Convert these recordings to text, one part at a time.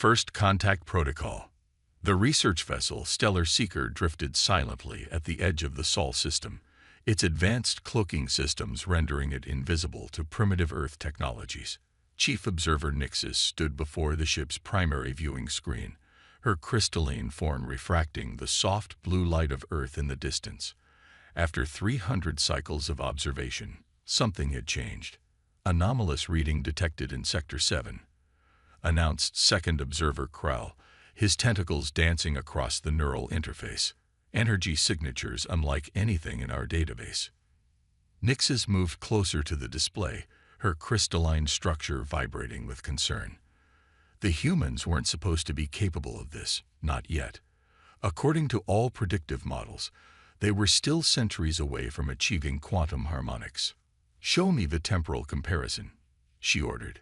First Contact Protocol. The research vessel Stellar Seeker drifted silently at the edge of the Sol system, its advanced cloaking systems rendering it invisible to primitive Earth technologies. Chief Observer Nixis stood before the ship's primary viewing screen, her crystalline form refracting the soft blue light of Earth in the distance. After 300 cycles of observation, something had changed. Anomalous reading detected in Sector 7, announced Second Observer Krell, his tentacles dancing across the neural interface. Energy signatures unlike anything in our database. Nixis moved closer to the display, her crystalline structure vibrating with concern. The humans weren't supposed to be capable of this, not yet. According to all predictive models, they were still centuries away from achieving quantum harmonics. "Show me the temporal comparison," she ordered.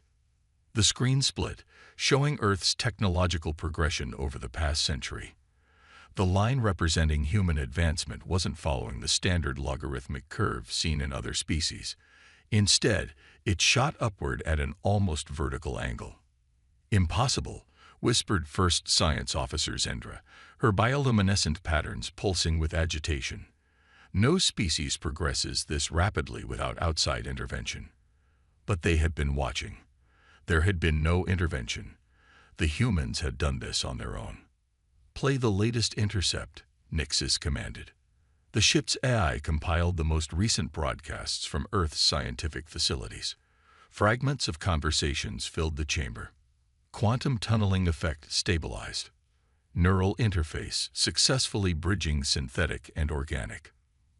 The screen split, showing Earth's technological progression over the past century. The line representing human advancement wasn't following the standard logarithmic curve seen in other species. Instead, it shot upward at an almost vertical angle. "Impossible," whispered First Science Officer Zendra, her bioluminescent patterns pulsing with agitation. "No species progresses this rapidly without outside intervention." But they had been watching. There had been no intervention. The humans had done this on their own. "Play the latest intercept," Nixis commanded. The ship's AI compiled the most recent broadcasts from Earth's scientific facilities. Fragments of conversations filled the chamber. Quantum tunneling effect stabilized. Neural interface successfully bridging synthetic and organic.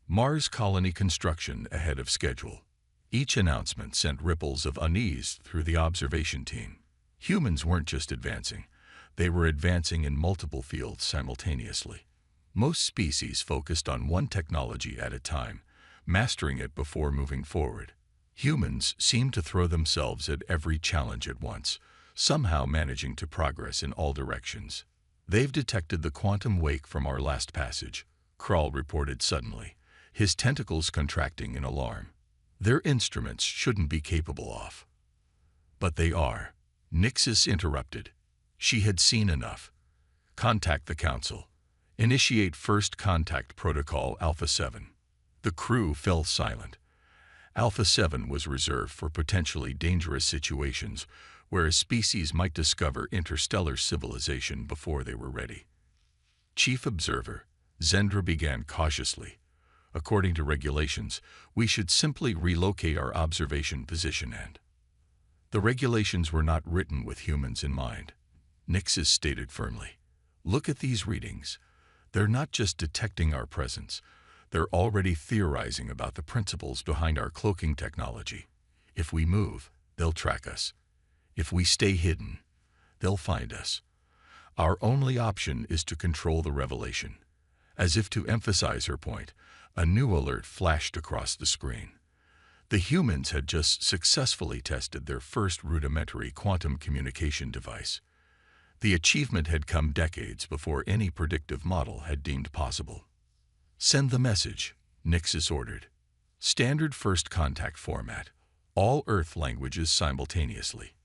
Mars colony construction ahead of schedule. Each announcement sent ripples of unease through the observation team. Humans weren't just advancing. They were advancing in multiple fields simultaneously. Most species focused on one technology at a time, mastering it before moving forward. Humans seemed to throw themselves at every challenge at once, somehow managing to progress in all directions. "They've detected the quantum wake from our last passage," Krall reported suddenly, his tentacles contracting in alarm. "Their instruments shouldn't be capable of." "But they are," Nixis interrupted. She had seen enough. "Contact the Council. Initiate First Contact Protocol Alpha 7. The crew fell silent. Alpha 7 was reserved for potentially dangerous situations where a species might discover interstellar civilization before they were ready. Chief Observer, Zendra began cautiously. "According to regulations, we should simply relocate our observation position and—" "The regulations were not written with humans in mind," Nixis stated firmly. "Look at these readings. They're not just detecting our presence. They're already theorizing about the principles behind our cloaking technology. If we move, they'll track us. If we stay hidden, they'll find us. Our only option is to control the revelation." As if to emphasize her point, a new alert flashed across the screen. The humans had just successfully tested their first rudimentary quantum communication device. The achievement had come decades before any predictive model had deemed possible. "Send the message," Nixis ordered. "Standard first contact format, all Earth languages simultaneously."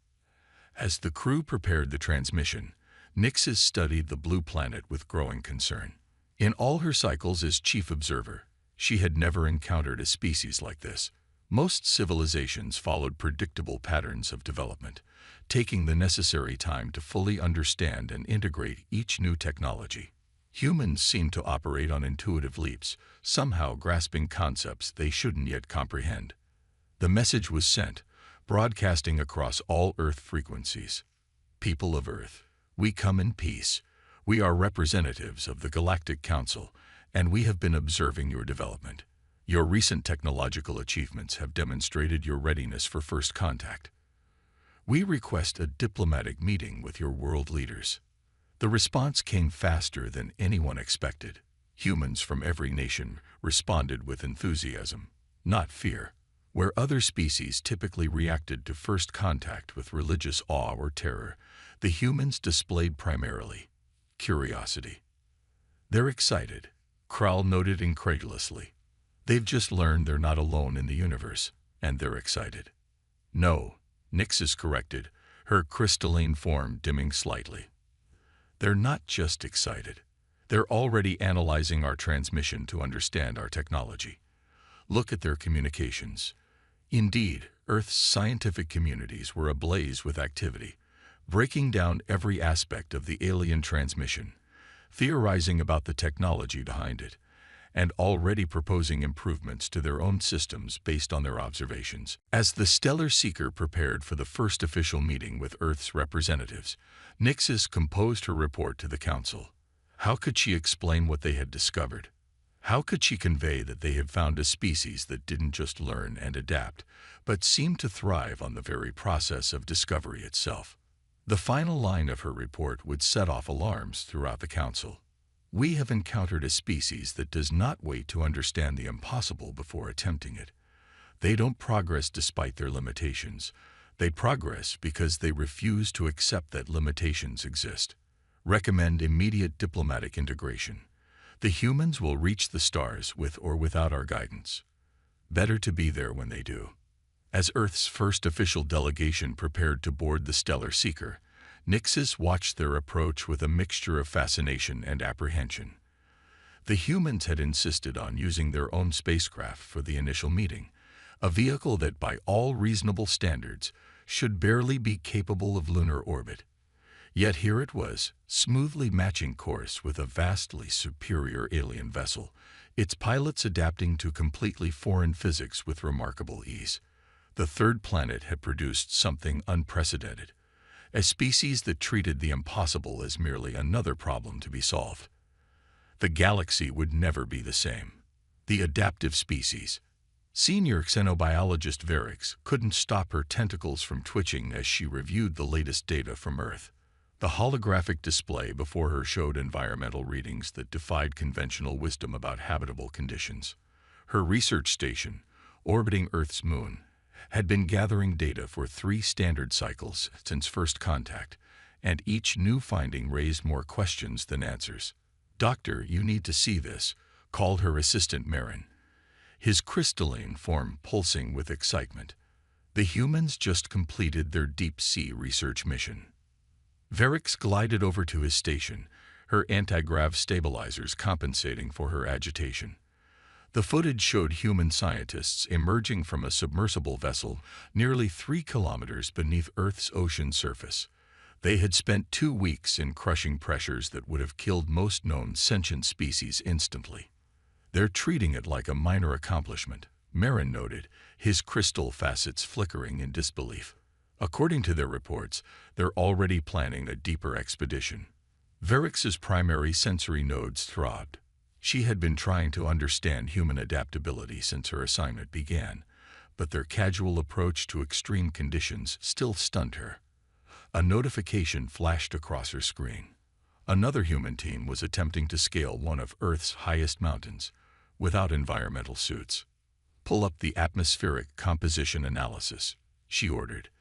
As the crew prepared the transmission, Nixis studied the blue planet with growing concern. In all her cycles as chief observer, she had never encountered a species like this. Most civilizations followed predictable patterns of development, taking the necessary time to fully understand and integrate each new technology. Humans seemed to operate on intuitive leaps, somehow grasping concepts they shouldn't yet comprehend. The message was sent, broadcasting across all Earth frequencies. "People of Earth, we come in peace. We are representatives of the Galactic Council, and we have been observing your development. Your recent technological achievements have demonstrated your readiness for first contact. We request a diplomatic meeting with your world leaders." The response came faster than anyone expected. Humans from every nation responded with enthusiasm, not fear. Where other species typically reacted to first contact with religious awe or terror, the humans displayed primarily curiosity. "They're excited," Krall noted incredulously. "They've just learned they're not alone in the universe, and they're excited." "No," Nixis corrected, her crystalline form dimming slightly. "They're not just excited. They're already analyzing our transmission to understand our technology. Look at their communications." Indeed, Earth's scientific communities were ablaze with activity, breaking down every aspect of the alien transmission, theorizing about the technology behind it, and already proposing improvements to their own systems based on their observations. As the Stellar Seeker prepared for the first official meeting with Earth's representatives, Nyxus composed her report to the Council. How could she explain what they had discovered? How could she convey that they had found a species that didn't just learn and adapt, but seemed to thrive on the very process of discovery itself? The final line of her report would set off alarms throughout the Council. "We have encountered a species that does not wait to understand the impossible before attempting it. They don't progress despite their limitations. They progress because they refuse to accept that limitations exist. Recommend immediate diplomatic integration. The humans will reach the stars with or without our guidance. Better to be there when they do." As Earth's first official delegation prepared to board the Stellar Seeker, Nyxus watched their approach with a mixture of fascination and apprehension. The humans had insisted on using their own spacecraft for the initial meeting, a vehicle that by all reasonable standards should barely be capable of lunar orbit. Yet here it was, smoothly matching course with a vastly superior alien vessel, its pilots adapting to completely foreign physics with remarkable ease. The third planet had produced something unprecedented, a species that treated the impossible as merely another problem to be solved. The galaxy would never be the same. The adaptive species. Senior xenobiologist Verix couldn't stop her tentacles from twitching as she reviewed the latest data from Earth. The holographic display before her showed environmental readings that defied conventional wisdom about habitable conditions. Her research station, orbiting Earth's moon, had been gathering data for 3 standard cycles since first contact, and each new finding raised more questions than answers. "Doctor, you need to see this," called her assistant Marin, his crystalline form pulsing with excitement. "The humans just completed their deep-sea research mission." Verix glided over to his station, her anti-grav stabilizers compensating for her agitation. The footage showed human scientists emerging from a submersible vessel nearly 3 kilometers beneath Earth's ocean surface. They had spent 2 weeks in crushing pressures that would have killed most known sentient species instantly. "They're treating it like a minor accomplishment," Marin noted, his crystal facets flickering in disbelief. "According to their reports, they're already planning a deeper expedition." Verix's primary sensory nodes throbbed. She had been trying to understand human adaptability since her assignment began, but their casual approach to extreme conditions still stunned her. A notification flashed across her screen. Another human team was attempting to scale one of Earth's highest mountains without environmental suits. "Pull up the atmospheric composition analysis," she ordered.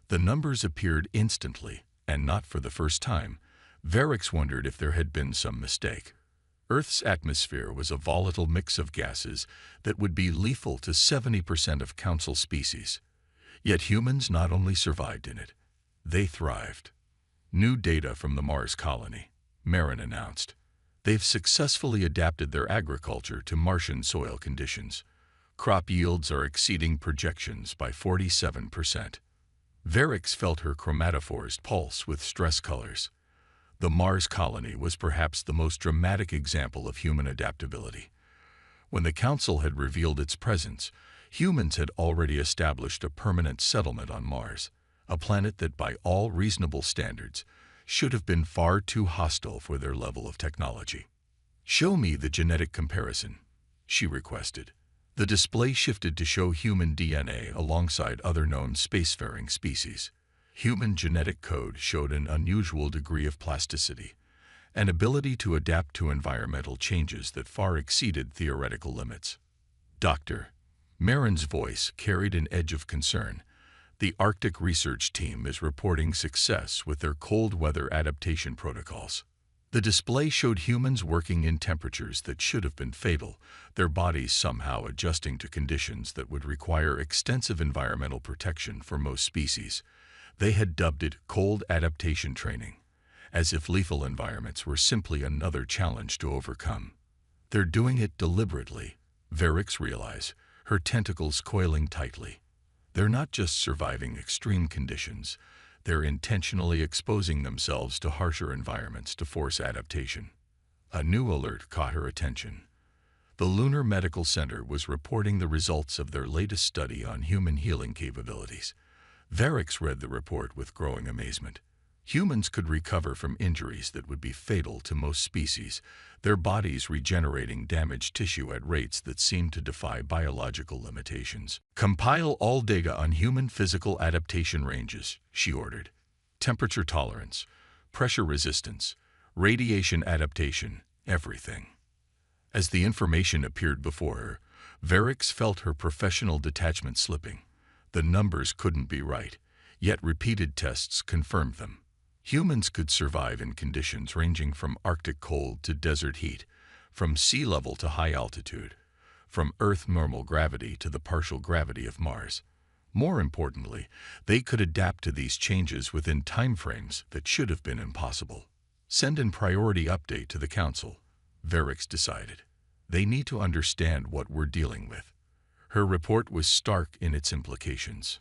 The numbers appeared instantly, and not for the first time. Verix wondered if there had been some mistake. Earth's atmosphere was a volatile mix of gases that would be lethal to 70% of Council species. Yet humans not only survived in it, they thrived. "New data from the Mars colony," Marin announced. "They've successfully adapted their agriculture to Martian soil conditions. Crop yields are exceeding projections by 47%. Verix felt her chromatophores pulse with stress colors. The Mars colony was perhaps the most dramatic example of human adaptability. When the Council had revealed its presence, humans had already established a permanent settlement on Mars, a planet that by all reasonable standards should have been far too hostile for their level of technology. "Show me the genetic comparison," she requested. The display shifted to show human DNA alongside other known spacefaring species. Human genetic code showed an unusual degree of plasticity, an ability to adapt to environmental changes that far exceeded theoretical limits. "Doctor," Marin's voice carried an edge of concern, "the Arctic research team is reporting success with their cold weather adaptation protocols." The display showed humans working in temperatures that should have been fatal, their bodies somehow adjusting to conditions that would require extensive environmental protection for most species. They had dubbed it cold adaptation training, as if lethal environments were simply another challenge to overcome. They're doing it deliberately, Varix realized, her tentacles coiling tightly. They're not just surviving extreme conditions, they're intentionally exposing themselves to harsher environments to force adaptation. A new alert caught her attention. The Lunar Medical Center was reporting the results of their latest study on human healing capabilities. Varix read the report with growing amazement. Humans could recover from injuries that would be fatal to most species, their bodies regenerating damaged tissue at rates that seemed to defy biological limitations. Compile all data on human physical adaptation ranges, she ordered. Temperature tolerance, pressure resistance, radiation adaptation, everything. As the information appeared before her, Varix felt her professional detachment slipping. The numbers couldn't be right, yet repeated tests confirmed them. Humans could survive in conditions ranging from Arctic cold to desert heat, from sea level to high altitude, from Earth normal gravity to the partial gravity of Mars. More importantly, they could adapt to these changes within timeframes that should have been impossible. Send in priority update to the Council, Varix decided. They need to understand what we're dealing with. Her report was stark in its implications.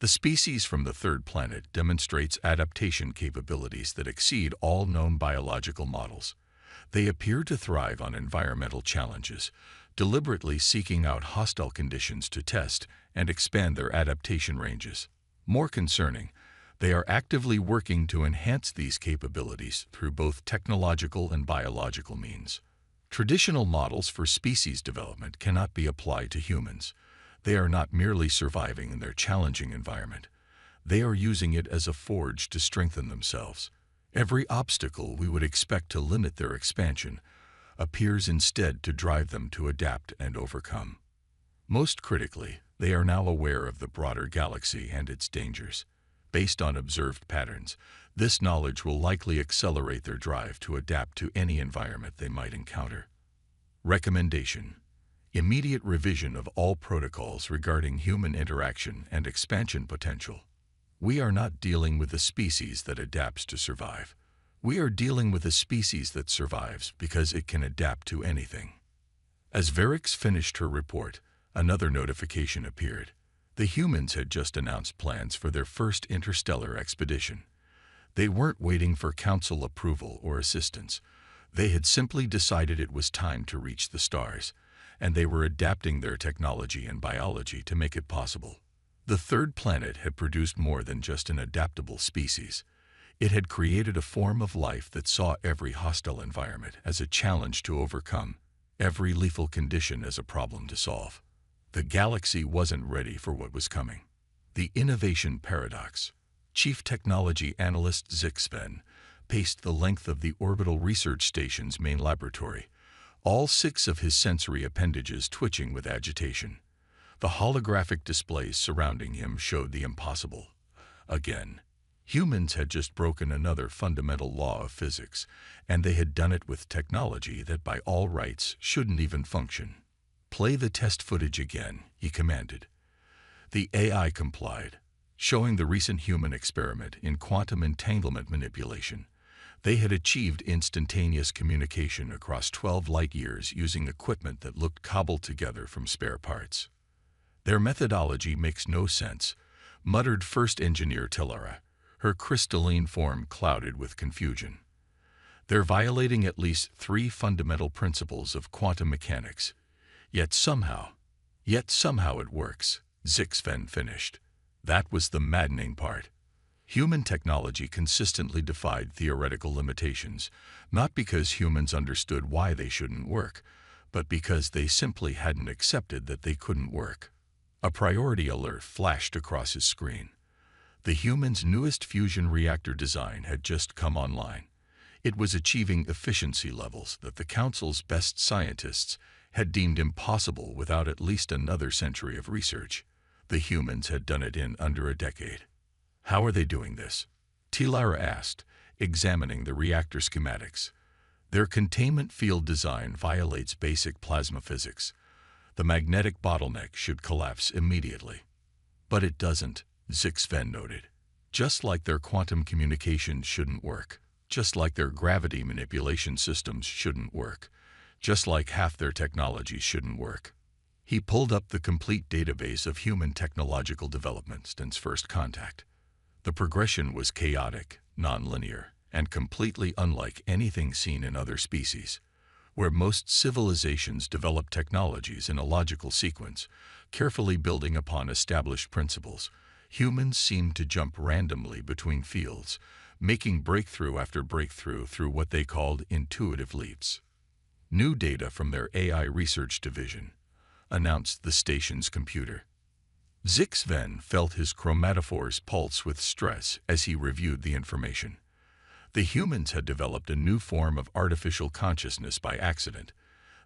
The species from the third planet demonstrates adaptation capabilities that exceed all known biological models. They appear to thrive on environmental challenges, deliberately seeking out hostile conditions to test and expand their adaptation ranges. More concerning, they are actively working to enhance these capabilities through both technological and biological means. Traditional models for species development cannot be applied to humans. They are not merely surviving in their challenging environment. They are using it as a forge to strengthen themselves. Every obstacle we would expect to limit their expansion appears instead to drive them to adapt and overcome. Most critically, they are now aware of the broader galaxy and its dangers. Based on observed patterns, this knowledge will likely accelerate their drive to adapt to any environment they might encounter. Recommendation: immediate revision of all protocols regarding human interaction and expansion potential. We are not dealing with a species that adapts to survive. We are dealing with a species that survives because it can adapt to anything. As Varix finished her report, another notification appeared. The humans had just announced plans for their first interstellar expedition. They weren't waiting for council approval or assistance. They had simply decided it was time to reach the stars, and they were adapting their technology and biology to make it possible. The third planet had produced more than just an adaptable species. It had created a form of life that saw every hostile environment as a challenge to overcome, every lethal condition as a problem to solve. The galaxy wasn't ready for what was coming. The innovation paradox. Chief Technology Analyst Zixven paced the length of the orbital research station's main laboratory, all 6 of his sensory appendages twitching with agitation. The holographic displays surrounding him showed the impossible. Again, humans had just broken another fundamental law of physics, and they had done it with technology that by all rights shouldn't even function. Play the test footage again, he commanded. The AI complied, showing the recent human experiment in quantum entanglement manipulation. They had achieved instantaneous communication across 12 light-years using equipment that looked cobbled together from spare parts. Their methodology makes no sense, muttered First Engineer Tillara, her crystalline form clouded with confusion. They're violating at least 3 fundamental principles of quantum mechanics. Yet somehow it works, Zixven finished. That was the maddening part. Human technology consistently defied theoretical limitations, not because humans understood why they shouldn't work, but because they simply hadn't accepted that they couldn't work. A priority alert flashed across his screen. The humans' newest fusion reactor design had just come online. It was achieving efficiency levels that the Council's best scientists had deemed impossible without at least another century of research. The humans had done it in under a decade. How are they doing this? Tillara asked, examining the reactor schematics. Their containment field design violates basic plasma physics. The magnetic bottleneck should collapse immediately. But it doesn't, Zixven noted. Just like their quantum communications shouldn't work, just like their gravity manipulation systems shouldn't work, just like half their technologies shouldn't work. He pulled up the complete database of human technological development since first contact. The progression was chaotic, nonlinear, and completely unlike anything seen in other species. Where most civilizations develop technologies in a logical sequence, carefully building upon established principles, humans seem to jump randomly between fields, making breakthrough after breakthrough through what they called intuitive leaps. New data from their AI research division, announced the station's computer. Zix-Ven felt his chromatophores pulse with stress as he reviewed the information. The humans had developed a new form of artificial consciousness by accident.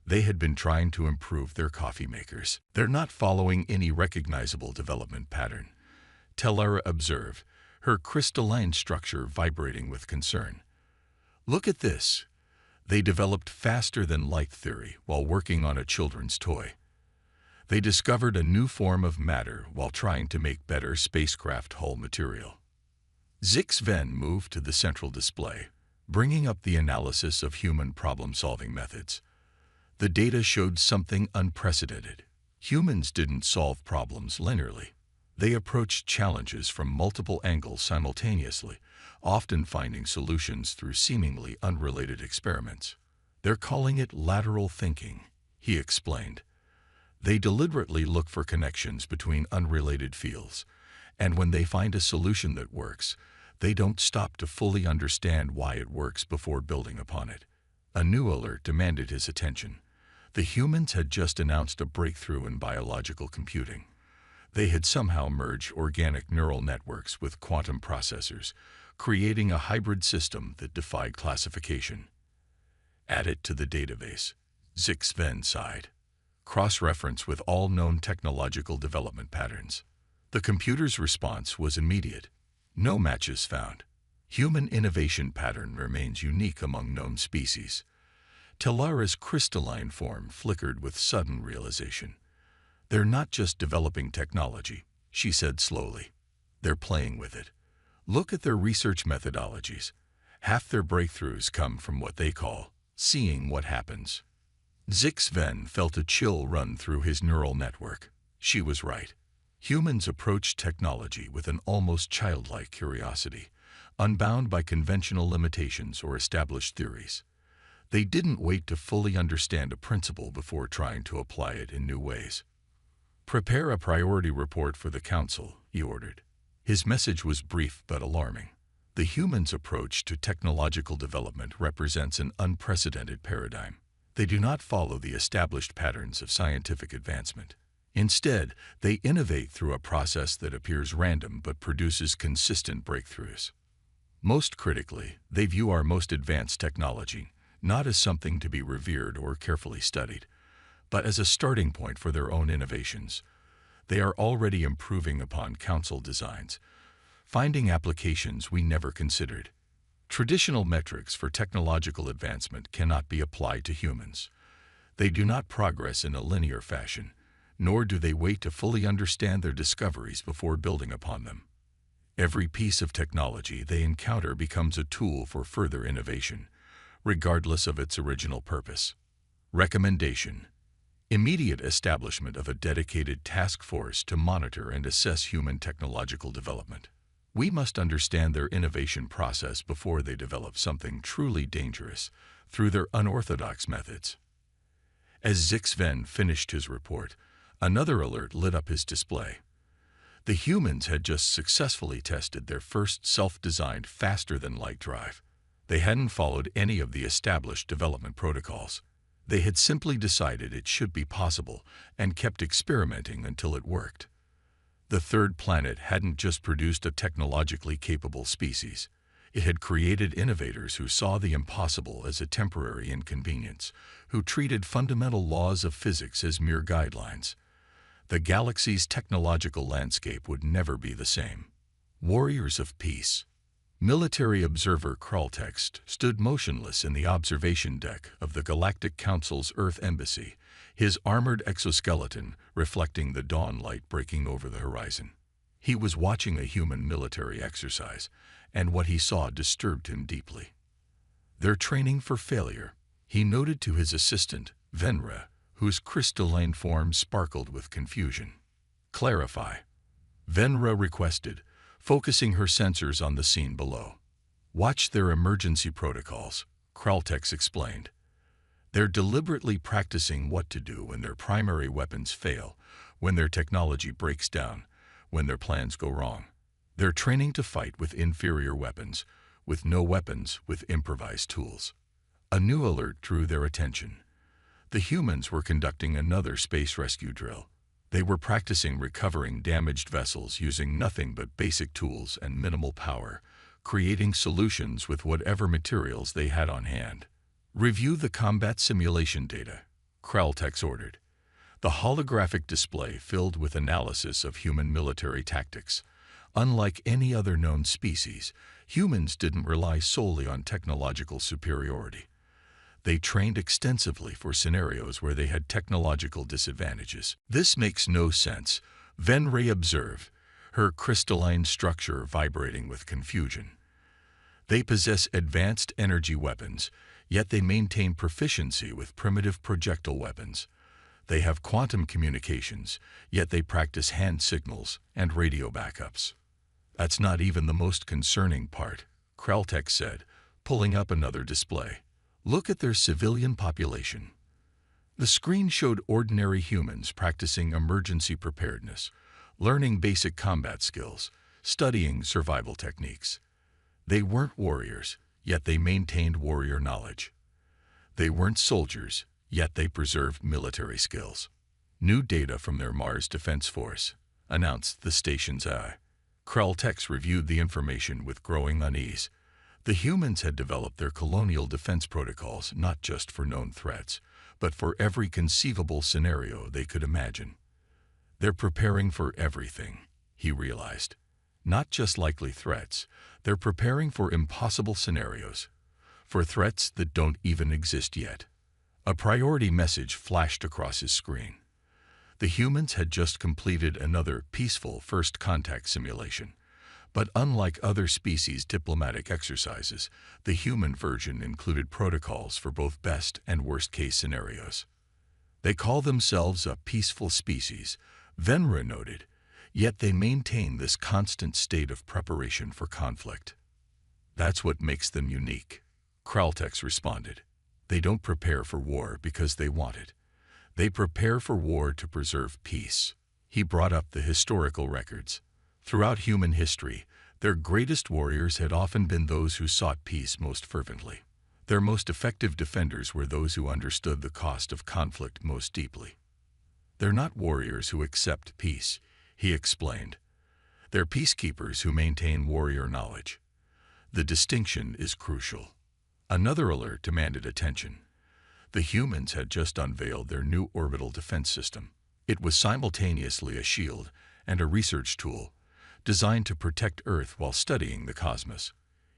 They had been trying to improve their coffee makers. They're not following any recognizable development pattern, Tellara observed, her crystalline structure vibrating with concern. Look at this. They developed faster than light theory while working on a children's toy. They discovered a new form of matter while trying to make better spacecraft hull material. Zix-Ven moved to the central display, bringing up the analysis of human problem-solving methods. The data showed something unprecedented. Humans didn't solve problems linearly. They approached challenges from multiple angles simultaneously, often finding solutions through seemingly unrelated experiments. They're calling it lateral thinking, he explained. They deliberately look for connections between unrelated fields, and when they find a solution that works, they don't stop to fully understand why it works before building upon it. A new alert demanded his attention. The humans had just announced a breakthrough in biological computing. They had somehow merged organic neural networks with quantum processors, creating a hybrid system that defied classification. Add it to the database, Zix-Ven sighed. Cross-reference with all known technological development patterns. The computer's response was immediate. No matches found. Human innovation pattern remains unique among known species. Tellara's crystalline form flickered with sudden realization. They're not just developing technology, she said slowly. They're playing with it. Look at their research methodologies. Half their breakthroughs come from what they call seeing what happens. Zix-Ven felt a chill run through his neural network. She was right. Humans approach technology with an almost childlike curiosity, unbound by conventional limitations or established theories. They didn't wait to fully understand a principle before trying to apply it in new ways. Prepare a priority report for the Council, he ordered. His message was brief but alarming. The humans' approach to technological development represents an unprecedented paradigm. They do not follow the established patterns of scientific advancement. Instead, they innovate through a process that appears random but produces consistent breakthroughs. Most critically, they view our most advanced technology not as something to be revered or carefully studied, but as a starting point for their own innovations. They are already improving upon Council designs, finding applications we never considered. Traditional metrics for technological advancement cannot be applied to humans. They do not progress in a linear fashion, nor do they wait to fully understand their discoveries before building upon them. Every piece of technology they encounter becomes a tool for further innovation, regardless of its original purpose. Recommendation: immediate establishment of a dedicated task force to monitor and assess human technological development. We must understand their innovation process before they develop something truly dangerous through their unorthodox methods. As Zix-Ven finished his report, another alert lit up his display. The humans had just successfully tested their first self-designed faster-than-light drive. They hadn't followed any of the established development protocols. They had simply decided it should be possible and kept experimenting until it worked. The third planet hadn't just produced a technologically capable species. It had created innovators who saw the impossible as a temporary inconvenience, who treated fundamental laws of physics as mere guidelines. The galaxy's technological landscape would never be the same. Warriors of peace. Military observer Kraltext stood motionless in the observation deck of the Galactic Council's Earth Embassy, his armored exoskeleton reflecting the dawn light breaking over the horizon. He was watching a human military exercise, and what he saw disturbed him deeply. "They're training for failure," he noted to his assistant, Venra, whose crystalline form sparkled with confusion. "Clarify," Venra requested, focusing her sensors on the scene below. "Watch their emergency protocols," Kraltex explained. "They're deliberately practicing what to do when their primary weapons fail, when their technology breaks down, when their plans go wrong. They're training to fight with inferior weapons, with no weapons, with improvised tools." A new alert drew their attention. The humans were conducting another space rescue drill. They were practicing recovering damaged vessels using nothing but basic tools and minimal power, creating solutions with whatever materials they had on hand. "Review the combat simulation data," Kraltex ordered. The holographic display filled with analysis of human military tactics. Unlike any other known species, humans didn't rely solely on technological superiority. They trained extensively for scenarios where they had technological disadvantages. "This makes no sense," Venra observed, her crystalline structure vibrating with confusion. "They possess advanced energy weapons, yet they maintain proficiency with primitive projectile weapons. They have quantum communications, yet they practice hand signals and radio backups." "That's not even the most concerning part," Kraltex said, pulling up another display. "Look at their civilian population." The screen showed ordinary humans practicing emergency preparedness, learning basic combat skills, studying survival techniques. They weren't warriors, yet they maintained warrior knowledge. They weren't soldiers, yet they preserved military skills. "New data from their Mars Defense Force," announced the station's eye. Kraltex reviewed the information with growing unease. The humans had developed their colonial defense protocols not just for known threats, but for every conceivable scenario they could imagine. "They're preparing for everything," he realized. "Not just likely threats, they're preparing for impossible scenarios, for threats that don't even exist yet." A priority message flashed across his screen. The humans had just completed another peaceful first contact simulation. But unlike other species' diplomatic exercises, the human version included protocols for both best and worst-case scenarios. "They call themselves a peaceful species," Venra noted, "yet they maintain this constant state of preparation for conflict." "That's what makes them unique," Kraltex responded. "They don't prepare for war because they want it. They prepare for war to preserve peace." He brought up the historical records. Throughout human history, their greatest warriors had often been those who sought peace most fervently. Their most effective defenders were those who understood the cost of conflict most deeply. "They're not warriors who accept peace," he explained. "They're peacekeepers who maintain warrior knowledge. The distinction is crucial." Another alert demanded attention. The humans had just unveiled their new orbital defense system. It was simultaneously a shield and a research tool, designed to protect Earth while studying the cosmos.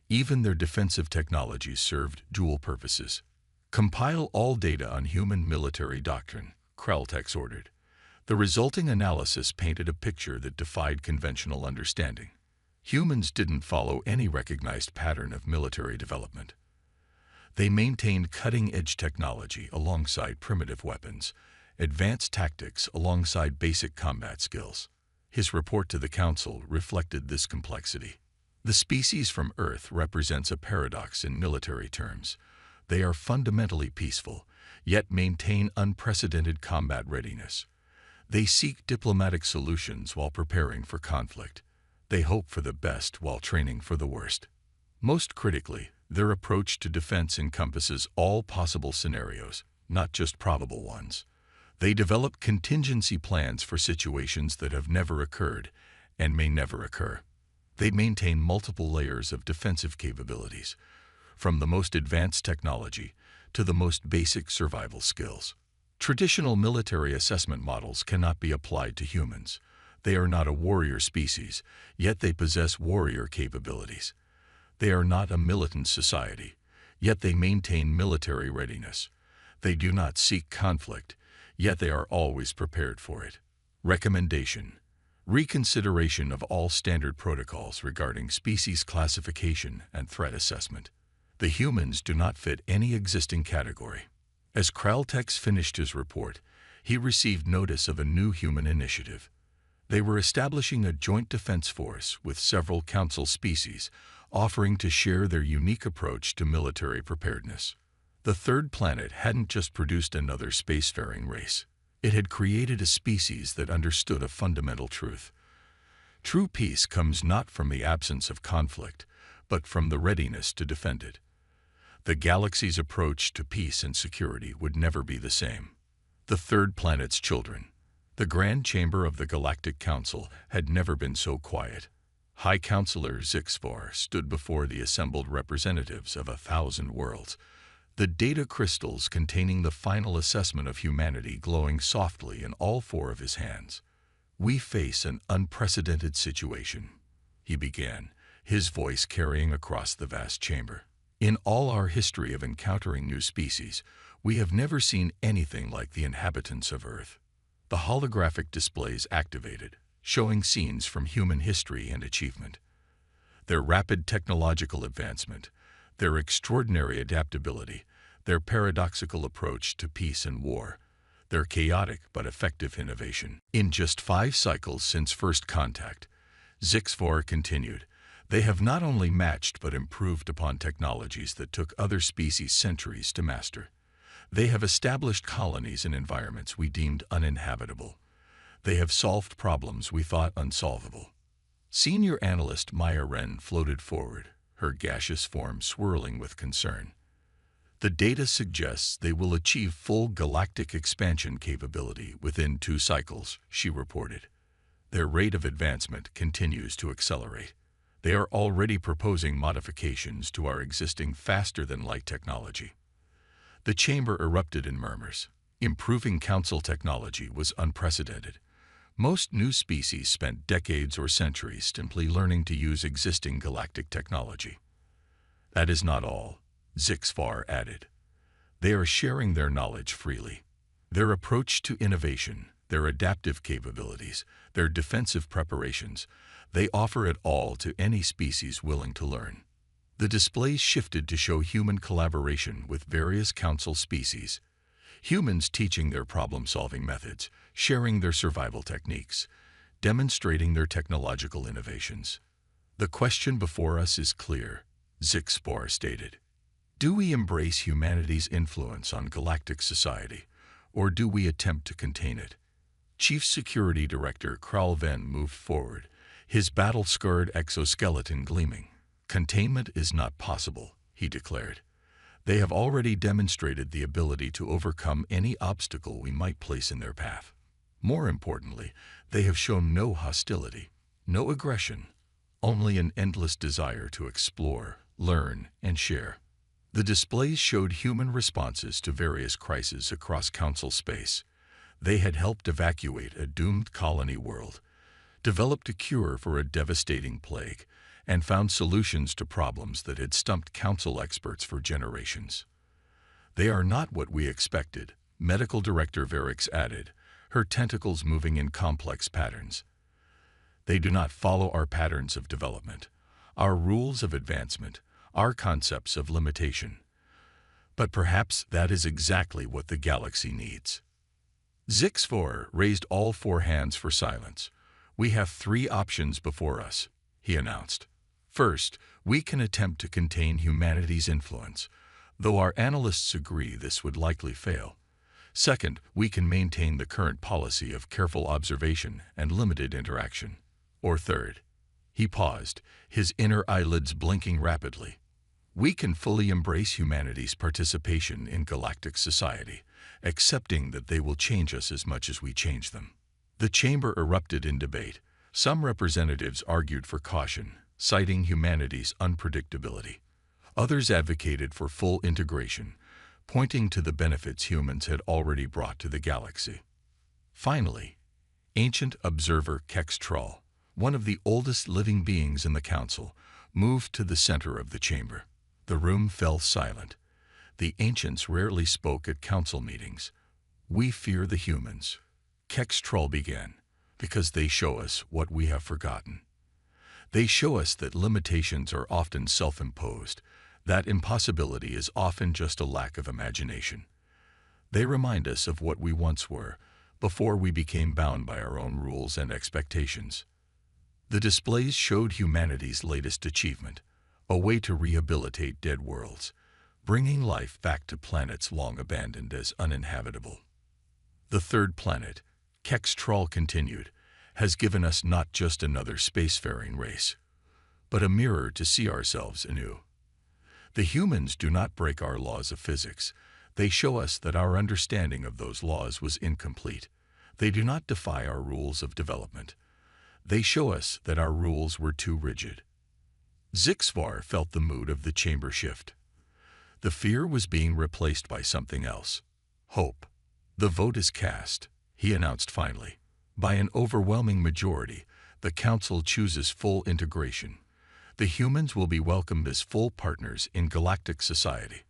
Even their defensive technologies served dual purposes. "Compile all data on human military doctrine," Kraltex ordered. The resulting analysis painted a picture that defied conventional understanding. Humans didn't follow any recognized pattern of military development. They maintained cutting-edge technology alongside primitive weapons, advanced tactics alongside basic combat skills. His report to the Council reflected this complexity. The species from Earth represents a paradox in military terms. They are fundamentally peaceful, yet maintain unprecedented combat readiness. They seek diplomatic solutions while preparing for conflict. They hope for the best while training for the worst. Most critically, their approach to defense encompasses all possible scenarios, not just probable ones. They develop contingency plans for situations that have never occurred and may never occur. They maintain multiple layers of defensive capabilities, from the most advanced technology to the most basic survival skills. Traditional military assessment models cannot be applied to humans. They are not a warrior species, yet they possess warrior capabilities. They are not a militant society, yet they maintain military readiness. They do not seek conflict, yet they are always prepared for it. Recommendation: reconsideration of all standard protocols regarding species classification and threat assessment. The humans do not fit any existing category. As Kraltex finished his report, he received notice of a new human initiative. They were establishing a joint defense force with several council species, offering to share their unique approach to military preparedness. The third planet hadn't just produced another spacefaring race. It had created a species that understood a fundamental truth. True peace comes not from the absence of conflict, but from the readiness to defend it. The galaxy's approach to peace and security would never be the same. The third planet's children. The Grand Chamber of the Galactic Council had never been so quiet. High Counselor Zixvar stood before the assembled representatives of 1,000 worlds, the data crystals containing the final assessment of humanity glowing softly in all four of his hands. "We face an unprecedented situation," he began, his voice carrying across the vast chamber. "In all our history of encountering new species, we have never seen anything like the inhabitants of Earth." The holographic displays activated, showing scenes from human history and achievement. Their rapid technological advancement, their extraordinary adaptability, their paradoxical approach to peace and war, their chaotic but effective innovation. In just 5 cycles since first contact, Zixvar continued, they have not only matched but improved upon technologies that took other species centuries to master. They have established colonies in environments we deemed uninhabitable. They have solved problems we thought unsolvable. Senior analyst Maya Wren floated forward, her gaseous form swirling with concern. The data suggests they will achieve full galactic expansion capability within 2 cycles, she reported. Their rate of advancement continues to accelerate. They are already proposing modifications to our existing faster-than-light technology. The chamber erupted in murmurs. Improving council technology was unprecedented. Most new species spent decades or centuries simply learning to use existing galactic technology. That is not all, Zixvar added. They are sharing their knowledge freely. Their approach to innovation, their adaptive capabilities, their defensive preparations, they offer it all to any species willing to learn. The displays shifted to show human collaboration with various council species. Humans teaching their problem-solving methods, sharing their survival techniques, demonstrating their technological innovations. "The question before us is clear," Zixvar stated. "Do we embrace humanity's influence on galactic society, or do we attempt to contain it?" Chief Security Director Kralven moved forward, his battle-scarred exoskeleton gleaming. "Containment is not possible," he declared. "They have already demonstrated the ability to overcome any obstacle we might place in their path. More importantly, they have shown no hostility, no aggression, only an endless desire to explore, learn, and share." The displays showed human responses to various crises across council space. They had helped evacuate a doomed colony world, developed a cure for a devastating plague, and found solutions to problems that had stumped council experts for generations. "They are not what we expected," Medical Director Varix added, her tentacles moving in complex patterns. "They do not follow our patterns of development, our rules of advancement, our concepts of limitation. But perhaps that is exactly what the galaxy needs." Zixvar raised all 4 hands for silence. "We have 3 options before us," he announced. "First, we can attempt to contain humanity's influence, though our analysts agree this would likely fail. Second, we can maintain the current policy of careful observation and limited interaction. Or third," he paused, his inner eyelids blinking rapidly, "we can fully embrace humanity's participation in galactic society, accepting that they will change us as much as we change them." The chamber erupted in debate. Some representatives argued for caution, citing humanity's unpredictability. Others advocated for full integration, pointing to the benefits humans had already brought to the galaxy. Finally, ancient observer Kextral, one of the oldest living beings in the council, moved to the center of the chamber. The room fell silent. The ancients rarely spoke at council meetings. "We fear the humans," Kextral began. because they show us what we have forgotten. They show us that limitations are often self-imposed, that impossibility is often just a lack of imagination. They remind us of what we once were, before we became bound by our own rules and expectations. The displays showed humanity's latest achievement, a way to rehabilitate dead worlds, bringing life back to planets long abandoned as uninhabitable. The third planet, Kextral continued, has given us not just another spacefaring race, but a mirror to see ourselves anew. The humans do not break our laws of physics. They show us that our understanding of those laws was incomplete. They do not defy our rules of development. They show us that our rules were too rigid. Zixvar felt the mood of the chamber shift. The fear was being replaced by something else. Hope. The vote is cast, he announced finally. By an overwhelming majority, the Council chooses full integration. The humans will be welcomed as full partners in galactic society.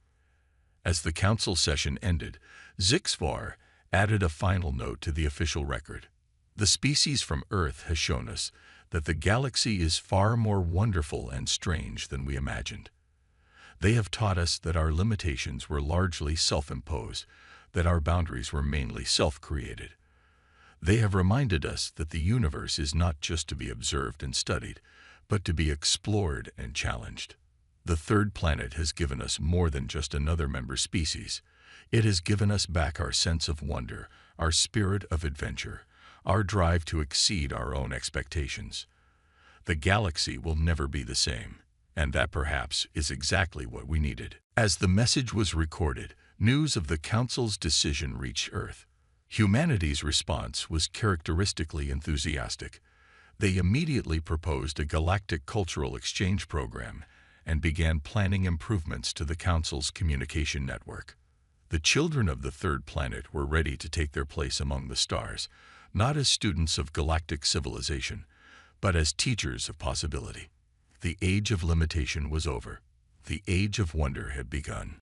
As the Council session ended, Zixvar added a final note to the official record. The species from Earth has shown us that the galaxy is far more wonderful and strange than we imagined. They have taught us that our limitations were largely self-imposed, that our boundaries were mainly self-created. They have reminded us that the universe is not just to be observed and studied, but to be explored and challenged. The third planet has given us more than just another member species. It has given us back our sense of wonder, our spirit of adventure, our drive to exceed our own expectations. The galaxy will never be the same, and that perhaps is exactly what we needed. As the message was recorded, news of the Council's decision reached Earth. Humanity's response was characteristically enthusiastic. They immediately proposed a galactic cultural exchange program and began planning improvements to the Council's communication network. The children of the third planet were ready to take their place among the stars, not as students of galactic civilization, but as teachers of possibility. The age of limitation was over. The age of wonder had begun.